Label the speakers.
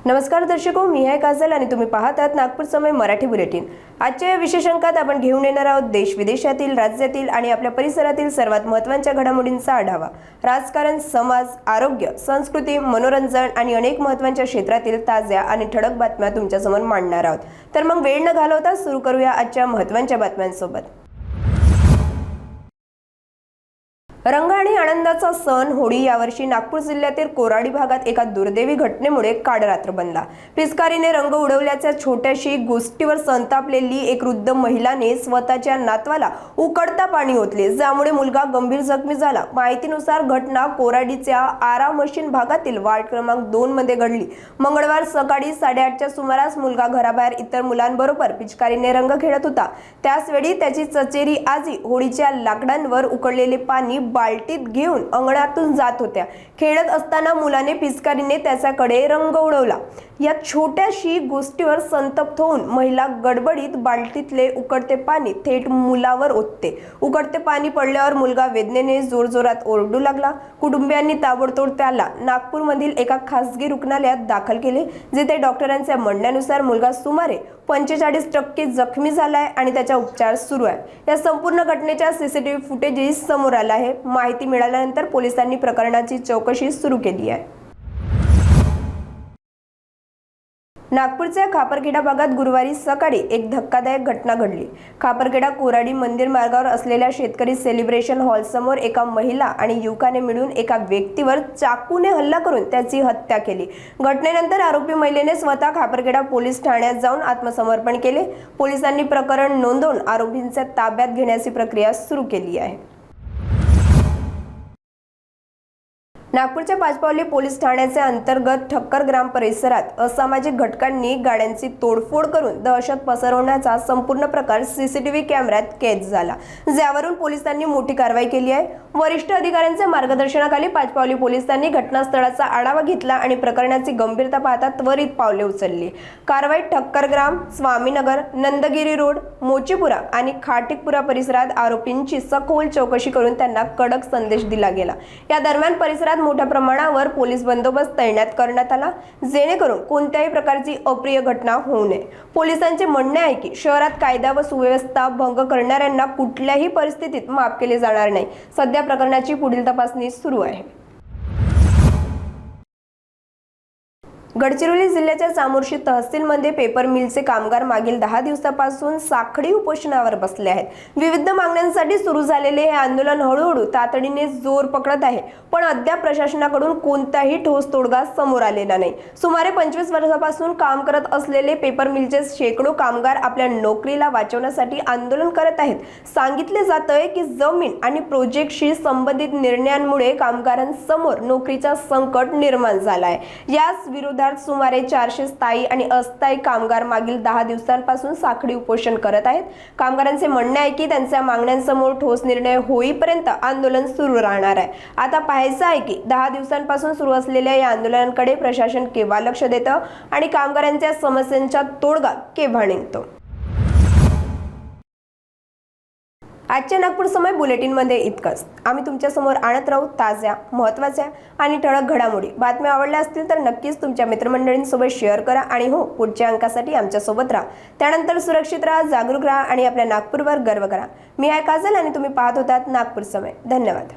Speaker 1: नमस्कार दर्शको, मी आहे काजल आणि तुम्ही पाहत आहात नागपूर समय मराठी बुलेटिन। आजच्या या विशेष अंकात आपण घेऊन येणार आहोत देश विदेशातील, राज्यातील आणि आपल्या परिसरातील सर्वात महत्त्वाच्या घडामोडींचा आढावा। राजकारण, समाज, आरोग्य, संस्कृती, मनोरंजन आणि अनेक महत्त्वाच्या क्षेत्रातील ताज्या आणि ठळक बातम्या तुमच्यासमोर मांडणार आहोत। तर मग वेळ न घालवता सुरू करूया आजच्या महत्त्वाच्या बातम्यांसोबत। रंग आणि आनंदाचा सण होळी यावर्षी नागपूर जिल्ह्यातील कोराडी भागात एका दुर्दैवी घटनेमुळे काळरात्र बनला। पिचकारीने रंग उडवल्याच्या छोट्याशी गोष्टीवर संतापलेली एक वृद्ध महिलाने स्वतःच्या नातवाला उकडता पाणी ओतले, ज्यामुळे मुलगा गंभीर जखमी झाला। माहितीनुसार घटना कोराडीच्या आरा मशीन भागातील वार्ड क्रमांक 2 मध्ये घडली। मंगळवार सकाळी 8:30च्या सुमारास मुलगा घराबाहेर इतर मुलांबरोबर पिचकारीने रंग खेळत होता। त्याचवेळी त्याची चचेरी आजी होळीच्या लाकडांवर उकडलेले पाणी बाल्टीत घेऊन अंगणातून जात होत्या। खेळत असताना मुलाने पिचकारीने त्याच्याकडे रंग उडवला। या छोट्याशी गोष्टीवर संतप्त होऊन महिला गडबडीत बाल्टीतले उकडते पाणी थेट मुलावर ओतते। उकडते पाणी पडल्यावर मुलगा वेदनेने जोरजोरात ओरडू लागला। कुटुंबियांनी ताबडतोब त्याला नागपूरमधील एका खासगी रुग्णालयात दाखल केले, जिथे डॉक्टरांच्या म्हणण्यानुसार मुलगा सुमारे 45% जखमी झालाय आणि त्याचा उपचार सुरू आहे। या संपूर्ण घटनेच्या सीसीटीव्ही फुटेज समोर आला आहे। माहिती मिळाल्यानंतर पोलिसांनी प्रकरणाची चौकशी सुरू केली आहे। नागपूरच्या खापरखेडा भागात गुरुवारी सकाळी एक धक्कादायक घटना घडली। खापरखेडा कोराडी मंदिर मार्गावर असलेल्या शेतकरी सेलिब्रेशन हॉल समोर एका महिला आणि युवकाने मिळून एका व्यक्तीवर चाकूने हल्ला करून त्याची हत्या केली। घटनेनंतर आरोपी महिलेने स्वतः खापरखेडा पोलीस ठाण्यात जाऊन आत्मसमर्पण केले। पोलिसांनी प्रकरण नोंदवून आरोपींच्या ताब्यात घेण्याची प्रक्रिया सुरू केली आहे। नागपूरच्या पाचपावली पोलीस ठाण्याच्या अंतर्गत ठक्कर ग्राम परिसरात असामाजिक घटकांनी गाड्यांची तोडफोड करून दहशत पसरवण्याचा संपूर्ण प्रकार सीसीटीव्ही कॅमेऱ्यात कैद झाला, ज्यावरून पोलिसांनी मोठी कारवाई केली आहे। वरिष्ठ अधिकाऱ्यांच्या मार्गदर्शनाखाली पाचपावली पोलिसांनी घटनास्थळाचा आढावा घेतला आणि प्रकरणाची गंभीरता पाहता त्वरित पावले उचलली। कारवाईत ठक्कर ग्राम, स्वामीनगर, नंदगिरी रोड, मोचीपुरा आणि खाटिकपुरा परिसरात आरोपींची सखोल चौकशी करून त्यांना कडक संदेश दिला गेला। या दरम्यान परिसरात मोठ्या प्रमाणावर पोलीस बंदोबस्त तैनात करण्यात आला, जेणेकरून कोणत्याही प्रकारची अप्रिय घटना होऊ नये। पोलिसांचे म्हणणे आहे की शहरात कायदा व सुव्यवस्था भंग करणाऱ्यांना कुठल्याही परिस्थितीत माफ केले जाणार नाही। सध्या प्रकरणाची पुढील तपासणी सुरू आहे। गडचिरोली जिल्ह्याच्या चामोर्शी तहसीलमध्ये पेपर मिलचे कामगार मागील 10 दिवसांपासून साखळी उपोषणावर बसले आहेत। विविध मागण्यांसाठी सुरू झालेले हे आंदोलन हळूहळू तातडीने जोर पकडत आहे, पण अद्याप प्रशासनाकडून कोणताही ठोस तोडगा समोर आलेला नाही। सुमारे 25 वर्षांपासून काम करत असलेले पेपर मिलचे शेकडो कामगार आपल्या नोकरीला वाचवण्यासाठी आंदोलन करत आहेत। सांगितले जातंय की जमीन आणि प्रोजेक्टशी संबंधित निर्णयांमुळे कामगारांसमोर नोकरीचा संकट निर्माण झाला आहे। याच विरोधात सुमारे 400 स्थायी आणि अस्थायी कामगार मागील 10 दिवसांपासून साखळी उपोषण करत आहेत। कामगारांचे म्हणणे आहे की त्यांच्या मागण्यांसमोर ठोस निर्णय होईपर्यंत आंदोलन सुरू राहणार आहे। आता पाहायचं आहे की 10 दिवसांपासून सुरू असलेल्या या आंदोलनाकडे प्रशासन केव्हा लक्ष देतं आणि कामगारांच्या समस्यांचा तोडगा केव्हा निघतो। आजच्या नागपूर समय बुलेटिनमध्ये इतकंच। आम्ही तुमच्यासमोर आणत राहू ताज्या, महत्त्वाच्या आणि ठळक घडामोडी। बातम्या आवडल्या असतील तर नक्कीच तुमच्या मित्रमंडळींसोबत शेअर करा आणि हो, पुढच्या अंकासाठी आमच्यासोबत राहा। त्यानंतर सुरक्षित राहा, जागरूक राहा आणि आपल्या नागपूरवर गर्व करा। मी आहे काजल आणि तुम्ही पाहत होतात नागपूर समय। धन्यवाद।